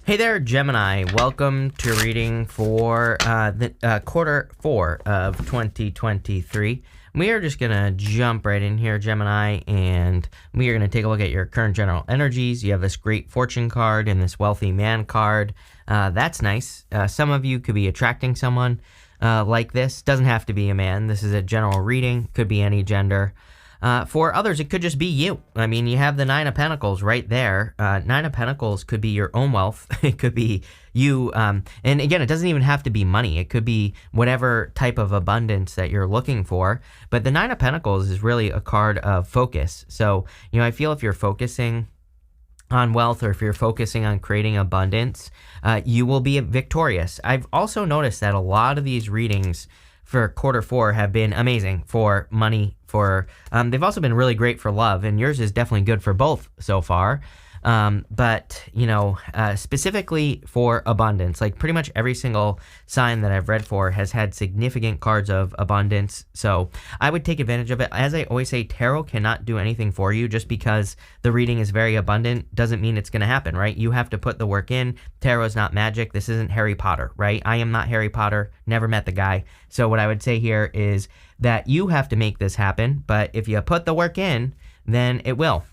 Hey there, Gemini. Welcome to reading for the quarter 4 of 2023. We are just going to jump right in here, Gemini, and we are going to take a look at your current general energies. You have this great fortune card and this wealthy man card. That's nice. Some of you could be attracting someone like this. Doesn't have to be a man. This is a general reading. Could be any gender. For others, it could just be you. I mean, you have the Nine of Pentacles right there. Nine of Pentacles could be your own wealth. It could be you. And again, it doesn't even have to be money. It could be whatever type of abundance that you're looking for. But the Nine of Pentacles is really a card of focus. So, I feel if you're focusing on wealth or if you're focusing on creating abundance, you will be victorious. I've also noticed that a lot of these readings for quarter 4 have been amazing for money. They've also been really great for love, and yours is definitely good for both so far. But specifically for abundance, like pretty much every single sign that I've read for has had significant cards of abundance. So I would take advantage of it. As I always say, tarot cannot do anything for you. Just because the reading is very abundant doesn't mean it's going to happen, right? You have to put the work in. Tarot is not magic. This isn't Harry Potter, right? I am not Harry Potter. Never met the guy. So what I would say here is that you have to make this happen. But if you put the work in, then it will.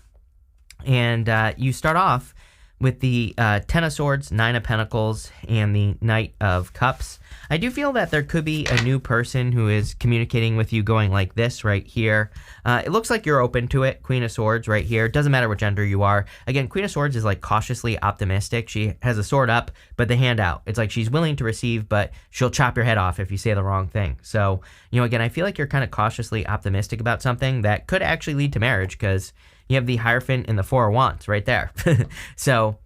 And you start off with the Ten of Swords, Nine of Pentacles, and the Knight of Cups. I do feel that there could be a new person who is communicating with you going like this right here. It looks like you're open to it. Queen of Swords right here. Doesn't matter what gender you are. Again, Queen of Swords is like cautiously optimistic. She has a sword up, but the hand out. It's like she's willing to receive, but she'll chop your head off if you say the wrong thing. So, again, I feel like you're kind of cautiously optimistic about something that could actually lead to marriage because you have the Hierophant and the Four of Wands right there. So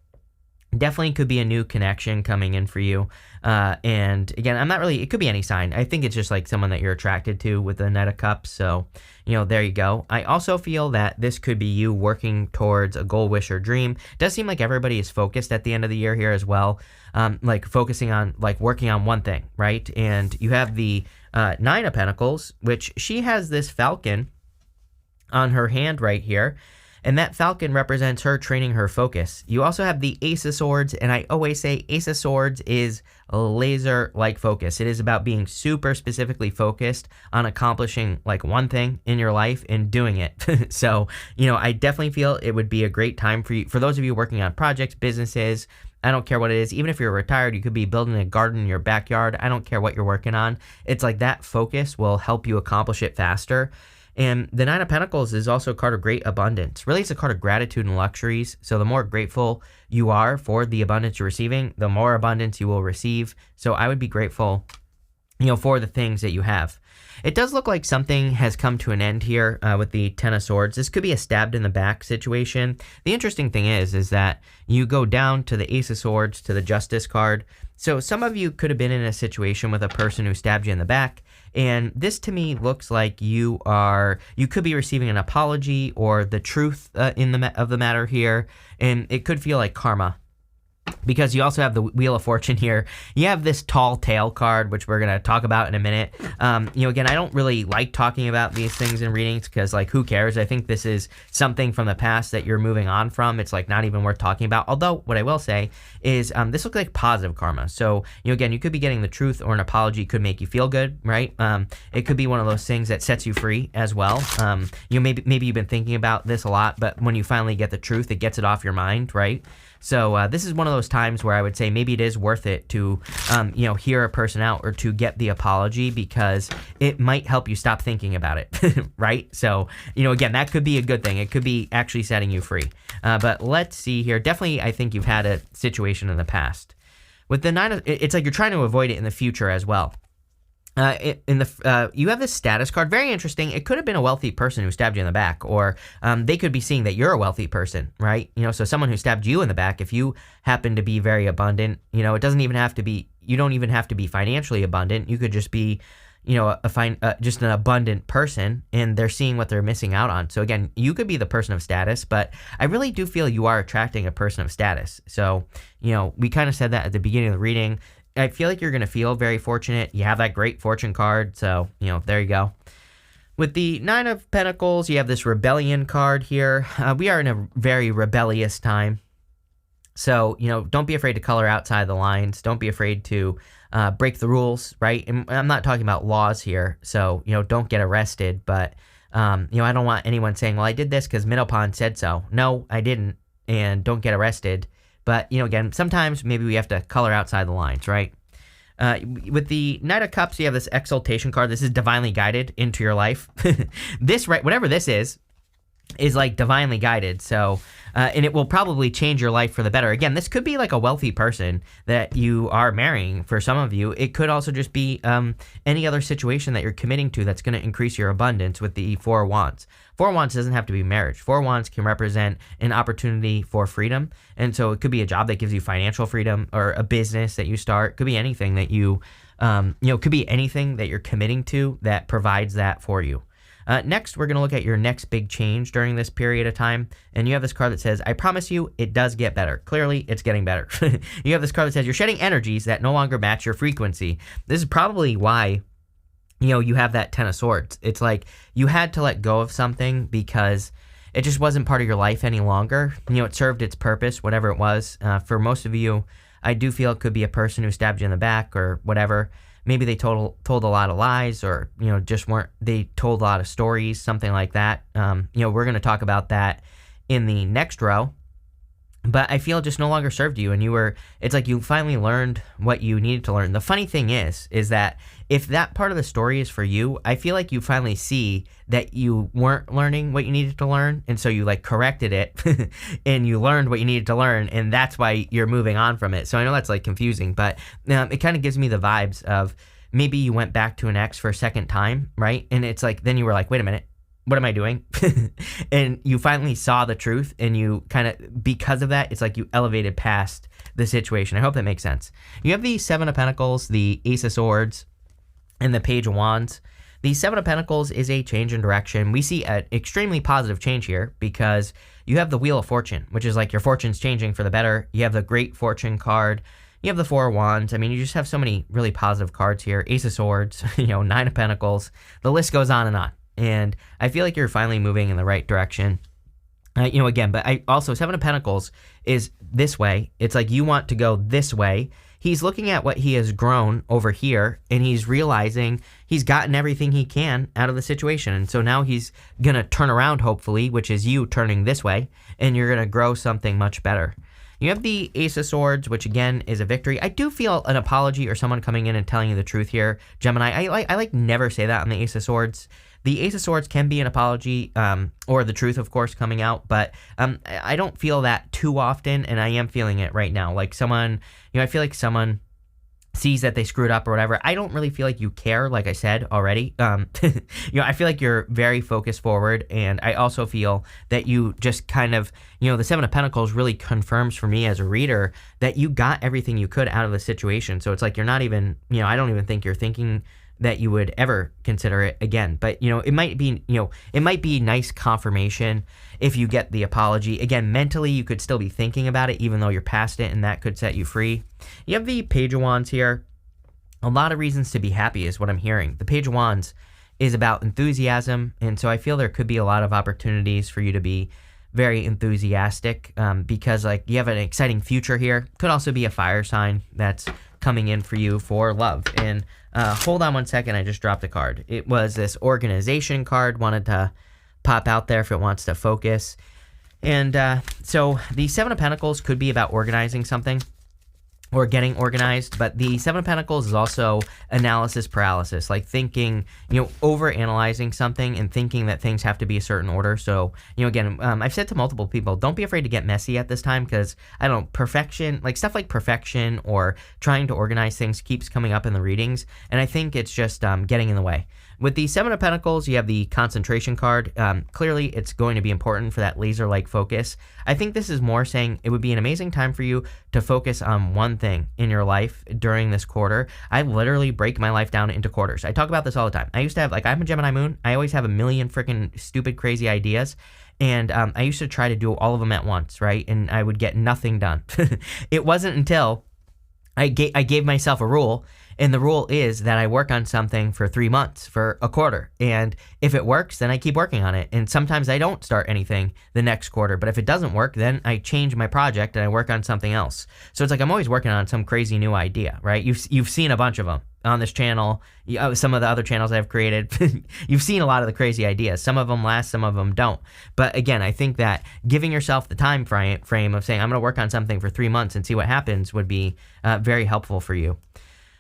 definitely could be a new connection coming in for you. And again, it could be any sign. I think it's just like someone that you're attracted to with the Knight of Cups. So, there you go. I also feel that this could be you working towards a goal, wish, or dream. It does seem like everybody is focused at the end of the year here as well. Like focusing on like working on one thing, right? And you have the Nine of Pentacles, which she has this falcon on her hand right here, and that falcon represents her training her focus. You also have the Ace of Swords, and I always say Ace of Swords is laser-like focus. It is about being super specifically focused on accomplishing like one thing in your life and doing it. So, I definitely feel it would be a great time for you, for those of you working on projects, businesses. I don't care what it is. Even if you're retired, you could be building a garden in your backyard. I don't care what you're working on. It's like that focus will help you accomplish it faster. And the Nine of Pentacles is also a card of great abundance. Really, it's a card of gratitude and luxuries. So the more grateful you are for the abundance you're receiving, the more abundance you will receive. So I would be grateful, for the things that you have. It does look like something has come to an end here with the Ten of Swords. This could be a stabbed in the back situation. The interesting thing is that you go down to the Ace of Swords to the Justice card. So some of you could have been in a situation with a person who stabbed you in the back. And this to me looks like you could be receiving an apology or the truth of the matter here. And it could feel like karma, because you also have the Wheel of Fortune here. You have this Tall Tale card, which we're going to talk about in a minute. Again, I don't really like talking about these things in readings because, like, who cares? I think this is something from the past that you're moving on from. It's, like, not even worth talking about. Although, what I will say is this looks like positive karma. So, again, you could be getting the truth, or an apology could make you feel good, right? It could be one of those things that sets you free as well. Maybe you've been thinking about this a lot, but when you finally get the truth, it gets it off your mind, right? So this is one of those times where I would say maybe it is worth it to, hear a person out or to get the apology, because it might help you stop thinking about it, right? So, again, that could be a good thing. It could be actually setting you free. But let's see here. Definitely, I think you've had a situation in the past. With the it's like you're trying to avoid it in the future as well. You have this status card. Very interesting. It could have been a wealthy person who stabbed you in the back, or they could be seeing that you're a wealthy person, right? So someone who stabbed you in the back, if you happen to be very abundant, it doesn't even have to be, you don't even have to be financially abundant. You could just be, just an abundant person, and they're seeing what they're missing out on. So again, you could be the person of status, but I really do feel you are attracting a person of status. So, we kind of said that at the beginning of the reading. I feel like you're going to feel very fortunate. You have that great fortune card. So, there you go. With the Nine of Pentacles, you have this rebellion card here. We are in a very rebellious time. So, don't be afraid to color outside the lines. Don't be afraid to break the rules, right? And I'm not talking about laws here. So, don't get arrested. But, I don't want anyone saying, well, I did this because Minnow said so. No, I didn't. And don't get arrested. But, again, sometimes maybe we have to color outside the lines, right? With the Knight of Cups, you have this exaltation card. This is divinely guided into your life. This, right, whatever this is like divinely guided. So, and it will probably change your life for the better. Again, this could be like a wealthy person that you are marrying for some of you. It could also just be any other situation that you're committing to that's going to increase your abundance with the Four of Wands. Four of Wands doesn't have to be marriage. Four of Wands can represent an opportunity for freedom. And so it could be a job that gives you financial freedom, or a business that you start. It could be anything that could be anything that you're committing to that provides that for you. Next, we're going to look at your next big change during this period of time. And you have this card that says, I promise you, it does get better. Clearly, it's getting better. You have this card that says, you're shedding energies that no longer match your frequency. This is probably why, you have that Ten of Swords. It's like you had to let go of something because it just wasn't part of your life any longer. It served its purpose, whatever it was. For most of you, I do feel it could be a person who stabbed you in the back or whatever. Maybe they told a lot of lies, or, they told a lot of stories, something like that. We're going to talk about that in the next row. But I feel it just no longer served you, and it's like you finally learned what you needed to learn. The funny thing is that if that part of the story is for you, I feel like you finally see that you weren't learning what you needed to learn, and so you corrected it, and you learned what you needed to learn, and that's why you're moving on from it. So I know that's confusing, but it kind of gives me the vibes of maybe you went back to an ex for a second time, right? And it's then you were like, wait a minute. What am I doing? And you finally saw the truth, and you kind of, because of that, it's like you elevated past the situation. I hope that makes sense. You have the Seven of Pentacles, the Ace of Swords, and the Page of Wands. The Seven of Pentacles is a change in direction. We see an extremely positive change here because you have the Wheel of Fortune, which is your fortune's changing for the better. You have the Great Fortune card. You have the Four of Wands. I mean, you just have so many really positive cards here. Ace of Swords, Nine of Pentacles. The list goes on and on. And I feel like you're finally moving in the right direction. Again, but I also, Seven of Pentacles is this way. It's like you want to go this way. He's looking at what he has grown over here, and he's realizing he's gotten everything he can out of the situation. And so now he's going to turn around, hopefully, which is you turning this way, and you're going to grow something much better. You have the Ace of Swords, which again is a victory. I do feel an apology or someone coming in and telling you the truth here, Gemini. I never say that on the Ace of Swords. The Ace of Swords can be an apology, or the truth, of course, coming out, but I don't feel that too often, and I am feeling it right now. Someone, I feel like someone sees that they screwed up or whatever. I don't really feel like you care, like I said already. I feel like you're very focused forward, and I also feel that you just kind of, the Seven of Pentacles really confirms for me as a reader that you got everything you could out of the situation. So it's like you're not even, I don't even think you're thinking that you would ever consider it again. But, it might be nice confirmation if you get the apology. Again, mentally, you could still be thinking about it, even though you're past it, and that could set you free. You have the Page of Wands here. A lot of reasons to be happy is what I'm hearing. The Page of Wands is about enthusiasm, and so I feel there could be a lot of opportunities for you to be very enthusiastic, because you have an exciting future here. Could also be a fire sign that's coming in for you for love. And hold on one second, I just dropped a card. It was this organization card, wanted to pop out there if it wants to focus. And so the Seven of Pentacles could be about organizing something or getting organized, but the Seven of Pentacles is also analysis paralysis, thinking, over analyzing something and thinking that things have to be a certain order. So, again, I've said to multiple people, don't be afraid to get messy at this time, because I don't know, perfection, stuff like perfection or trying to organize things keeps coming up in the readings, and I think it's just getting in the way. With the Seven of Pentacles, you have the concentration card. Clearly, it's going to be important for that laser-like focus. I think this is more saying it would be an amazing time for you to focus on one thing in your life during this quarter. I literally break my life down into quarters. I talk about this all the time. I used to have, I'm a Gemini moon. I always have a million freaking stupid, crazy ideas. And I used to try to do all of them at once, right? And I would get nothing done. It wasn't until I gave myself a rule, And the rule is that I work on something for 3 months, for a quarter. And if it works, then I keep working on it. And sometimes I don't start anything the next quarter. But if it doesn't work, then I change my project and I work on something else. So it's like I'm always working on some crazy new idea, right? You've seen a bunch of them on this channel, some of the other channels I've created. You've seen a lot of the crazy ideas. Some of them last, some of them don't. But again, I think that giving yourself the time frame of saying, I'm going to work on something for 3 months and see what happens would be very helpful for you.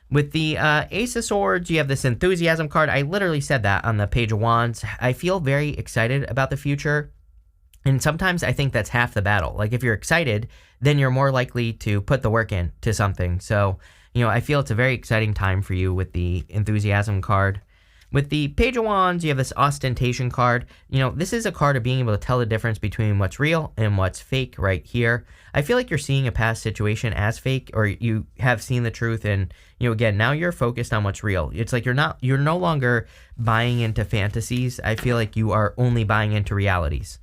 With the Ace of Swords, you have this enthusiasm card. I literally said that on the Page of Wands. I feel very excited about the future. And sometimes I think that's half the battle. Like if you're excited, then you're more likely to put the work in to something. So, I feel it's a very exciting time for you with the enthusiasm card. With the Page of Wands, you have this ostentation card. This is a card of being able to tell the difference between what's real and what's fake right here. I feel like you're seeing a past situation as fake, or you have seen the truth, and again, now you're focused on what's real. It's like you're no longer buying into fantasies. I feel like you are only buying into realities.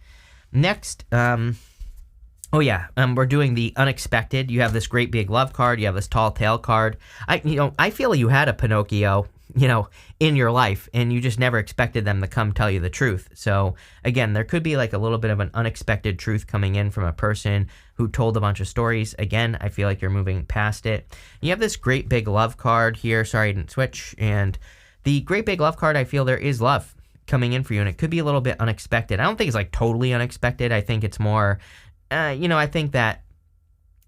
Next, we're doing the unexpected. You have this great big love card. You have this tall tale card. I feel you had a Pinocchio, in your life, and you just never expected them to come tell you the truth. So again, there could be like a little bit of an unexpected truth coming in from a person who told a bunch of stories. Again, I feel like you're moving past it. You have this great big love card here. Sorry, I didn't switch. And the great big love card, I feel there is love coming in for you, and it could be a little bit unexpected. I don't think it's like totally unexpected. I think it's more, I think that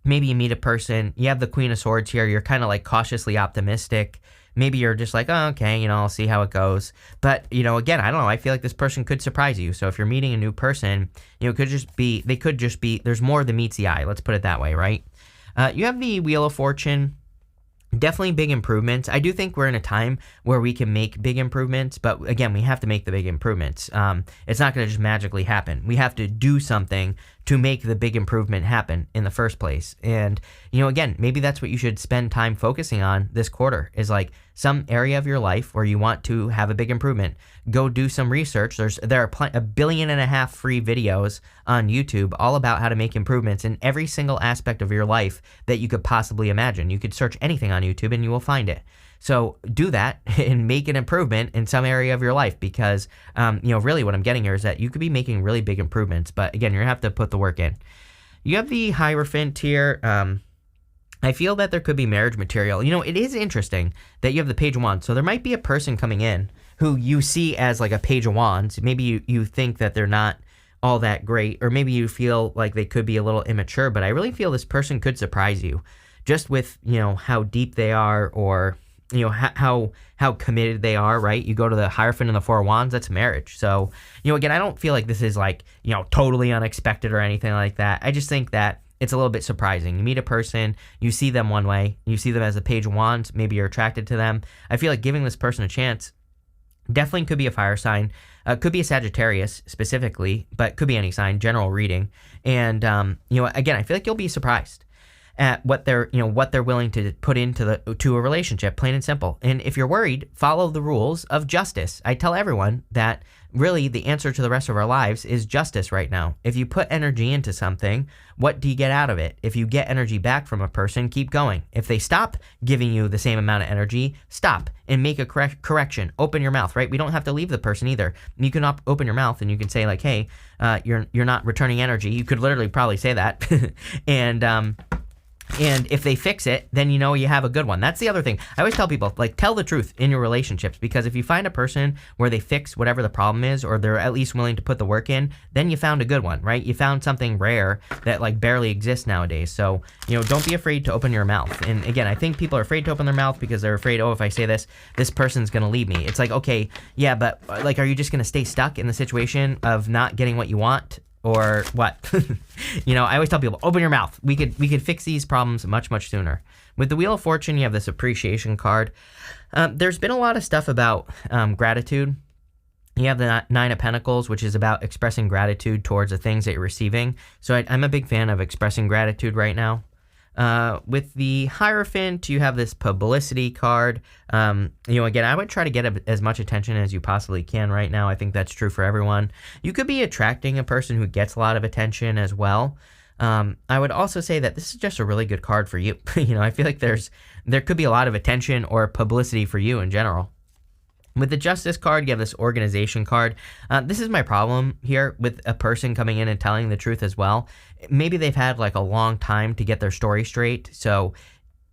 maybe you meet a person, you have the Queen of Swords here, you're kind of like cautiously optimistic. Maybe you're just like, oh, okay, I'll see how it goes. But, again, I don't know. I feel like this person could surprise you. So if you're meeting a new person, they could just be, there's more than meets the eye. Let's put it that way, right? You have the Wheel of Fortune. Definitely big improvements. I do think we're in a time where we can make big improvements, but again, we have to make the big improvements. It's not going to just magically happen. We have to do something to make the big improvement happen in the first place. And, again, maybe that's what you should spend time focusing on this quarter, is like some area of your life where you want to have a big improvement. Go do some research. There are 1.5 billion free videos on YouTube all about how to make improvements in every single aspect of your life that you could possibly imagine. You could search anything on YouTube and you will find it. So do that and make an improvement in some area of your life, because, really what I'm getting here is that you could be making really big improvements. But again, you're going to have to put the work in. You have the Hierophant here. I feel that there could be marriage material. It is interesting that you have the Page of Wands. So there might be a person coming in who you see as like a Page of Wands. Maybe you think that they're not all that great, or maybe you feel like they could be a little immature, but I really feel this person could surprise you just with, how deep they are, or how committed they are, right? You go to the Hierophant and the Four of Wands, that's marriage. So, again, I don't feel like this is like, totally unexpected or anything like that. I just think that it's a little bit surprising. You meet a person, you see them one way, you see them as a Page of Wands, maybe you're attracted to them. I feel like giving this person a chance definitely could be a fire sign, could be a Sagittarius specifically, but could be any sign, general reading. And, again, I feel like you'll be surprised at what they're willing to put into a relationship, plain and simple. And if you're worried, follow the rules of justice. I tell everyone that really the answer to the rest of our lives is justice right now. If you put energy into something, what do you get out of it? If you get energy back from a person, keep going. If they stop giving you the same amount of energy, stop and make a correction. Open your mouth, right? We don't have to leave the person either. You can open your mouth and you can say like, hey, you're not returning energy. You could literally probably say that. And if they fix it, then you have a good one. That's the other thing. I always tell people, like, tell the truth in your relationships, because if you find a person where they fix whatever the problem is, or they're at least willing to put the work in, then you found a good one, right? You found something rare that like barely exists nowadays. So, don't be afraid to open your mouth. And again, I think people are afraid to open their mouth because they're afraid, oh, if I say this person's going to leave me. It's like, okay, yeah, but like, are you just going to stay stuck in the situation of not getting what you want? Or what? I always tell people, open your mouth. We could fix these problems much, much sooner. With the Wheel of Fortune, you have this appreciation card. There's been a lot of stuff about gratitude. You have the Nine of Pentacles, which is about expressing gratitude towards the things that you're receiving. So I'm a big fan of expressing gratitude right now. With the Hierophant, you have this publicity card. Again, I would try to get as much attention as you possibly can right now. I think that's true for everyone. You could be attracting a person who gets a lot of attention as well. I would also say that this is just a really good card for you. I feel like there could be a lot of attention or publicity for you in general. With the Justice card, you have this organization card. This is my problem here with a person coming in and telling the truth as well. Maybe they've had like a long time to get their story straight. So,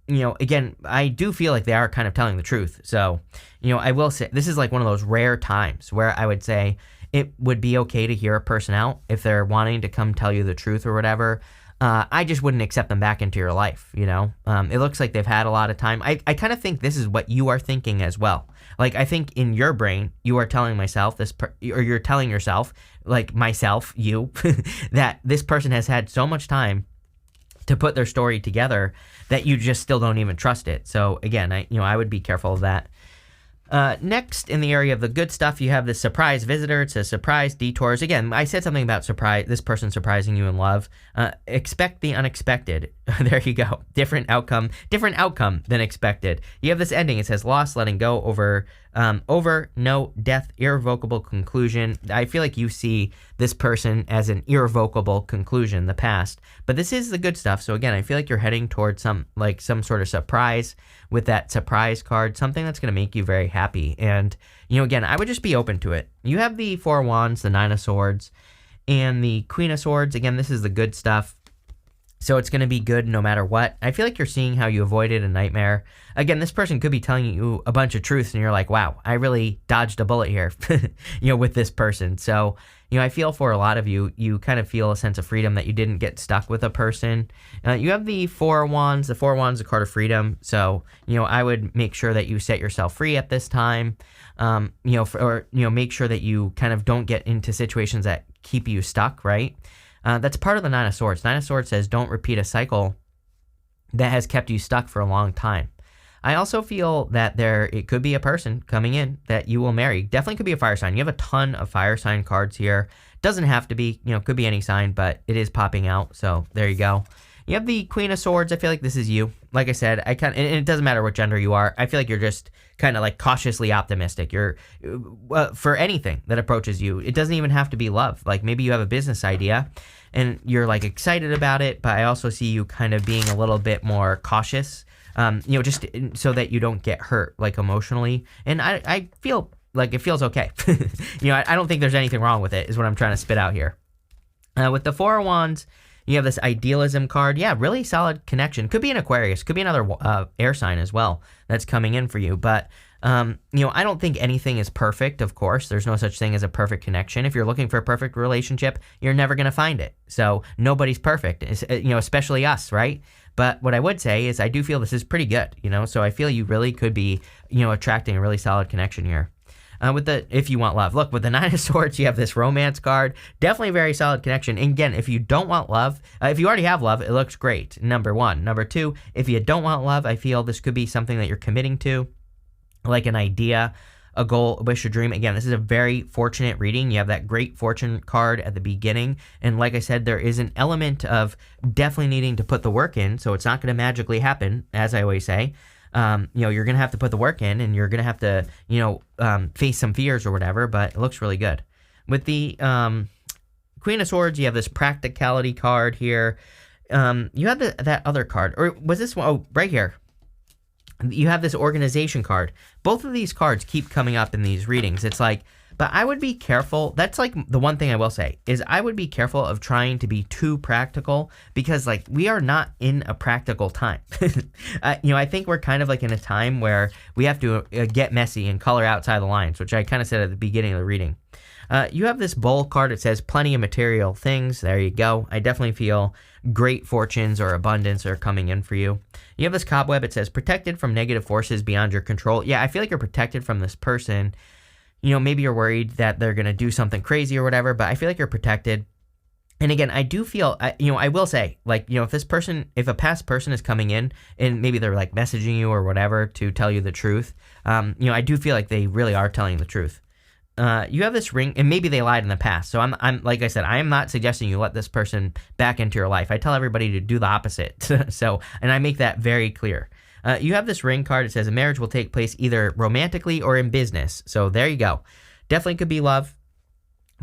again, I do feel like they are kind of telling the truth. So, I will say this is like one of those rare times where I would say it would be okay to hear a person out if they're wanting to come tell you the truth or whatever. I just wouldn't accept them back into your life, It looks like they've had a lot of time. I kind of think this is what you are thinking as well. Like, I think in your brain, you are telling myself or you're telling yourself, like myself, you, that this person has had so much time to put their story together that you just still don't even trust it. So again, I would be careful of that. Next, in the area of the good stuff, you have the surprise visitor. It says surprise detours. Again, I said something about this person surprising you in love. Expect the unexpected. There you go. Different outcome than expected. You have this ending. It says loss, letting go, over, no, death, irrevocable conclusion. I feel like you see this person as an irrevocable conclusion, the past. But this is the good stuff. So again, I feel like you're heading towards some sort of surprise with that surprise card, something that's going to make you very happy. And, again, I would just be open to it. You have the Four of Wands, the Nine of Swords, and the Queen of Swords. Again, this is the good stuff. So it's going to be good no matter what. I feel like you're seeing how you avoided a nightmare. Again, this person could be telling you a bunch of truths and you're like, wow, I really dodged a bullet here, with this person. So, I feel for a lot of you, you kind of feel a sense of freedom that you didn't get stuck with a person. You have the Four of Wands. The Four of Wands is a card of freedom. So, I would make sure that you set yourself free at this time, make sure that you kind of don't get into situations that keep you stuck, right? That's part of the Nine of Swords. Nine of Swords says don't repeat a cycle that has kept you stuck for a long time. I also feel that it could be a person coming in that you will marry. Definitely could be a fire sign. You have a ton of fire sign cards here. Doesn't have to be, could be any sign, but it is popping out. So there you go. You have the Queen of Swords. I feel like this is you. Like I said, and it doesn't matter what gender you are. I feel like you're just kind of like cautiously optimistic. You're for anything that approaches you. It doesn't even have to be love. Like maybe you have a business idea and you're like excited about it, but I also see you kind of being a little bit more cautious, just so that you don't get hurt like emotionally. And I feel like it feels okay. I don't think there's anything wrong with it is what I'm trying to spit out here. With the Four of Wands, you have this idealism card. Yeah, really solid connection. Could be an Aquarius. Could be another air sign as well that's coming in for you. But, I don't think anything is perfect, of course. There's no such thing as a perfect connection. If you're looking for a perfect relationship, you're never going to find it. So nobody's perfect, especially us, right? But what I would say is I do feel this is pretty good, So I feel you really could be, attracting a really solid connection here. If you want love. Look, with the Nine of Swords, you have this romance card. Definitely a very solid connection. And again, if you don't want love, if you already have love, it looks great. Number one. Number two, if you don't want love, I feel this could be something that you're committing to, like an idea, a goal, a wish, a dream. Again, this is a very fortunate reading. You have that great fortune card at the beginning. And like I said, there is an element of definitely needing to put the work in. So it's not going to magically happen, as I always say. You're going to have to put the work in and you're going to have to, face some fears or whatever, but it looks really good. With the Queen of Swords, you have this practicality card here. You have that other card, or was this one? Oh, right here. You have this organization card. Both of these cards keep coming up in these readings. It's like, but I would be careful. That's like the one thing I will say is I would be careful of trying to be too practical because like we are not in a practical time. I think we're kind of like in a time where we have to get messy and color outside the lines, which I kind of said at the beginning of the reading. You have this bowl card. It says plenty of material things. There you go. I definitely feel great fortunes or abundance are coming in for you. You have this cobweb. It says protected from negative forces beyond your control. Yeah, I feel like you're protected from this person. Maybe you're worried that they're going to do something crazy or whatever, but I feel like you're protected. And again, I do feel, I will say, like, if a past person is coming in and maybe they're like messaging you or whatever to tell you the truth, I do feel like they really are telling the truth. You have this ring, and maybe they lied in the past. So I'm like I said, I am not suggesting you let this person back into your life. I tell everybody to do the opposite. And I make that very clear. You have this ring card. It says a marriage will take place either romantically or in business. So there you go. Definitely could be love.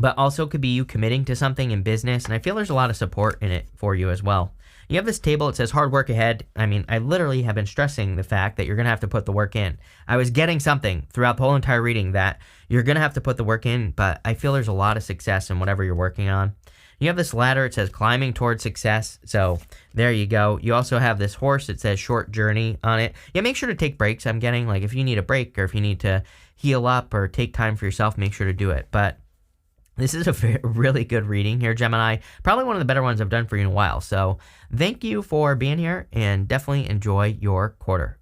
but also could be you committing to something in business. And I feel there's a lot of support in it for you as well. You have this table. It says hard work ahead. I mean, I literally have been stressing the fact that you're going to have to put the work in. I was getting something throughout the whole entire reading that you're going to have to put the work in, but I feel there's a lot of success in whatever you're working on. You have this ladder. It says climbing towards success. So there you go. You also have this horse. It says short journey on it. Yeah, make sure to take breaks. I'm getting like if you need a break or if you need to heal up or take time for yourself, make sure to do it. But this is a really good reading here, Gemini. Probably one of the better ones I've done for you in a while. So thank you for being here and definitely enjoy your quarter.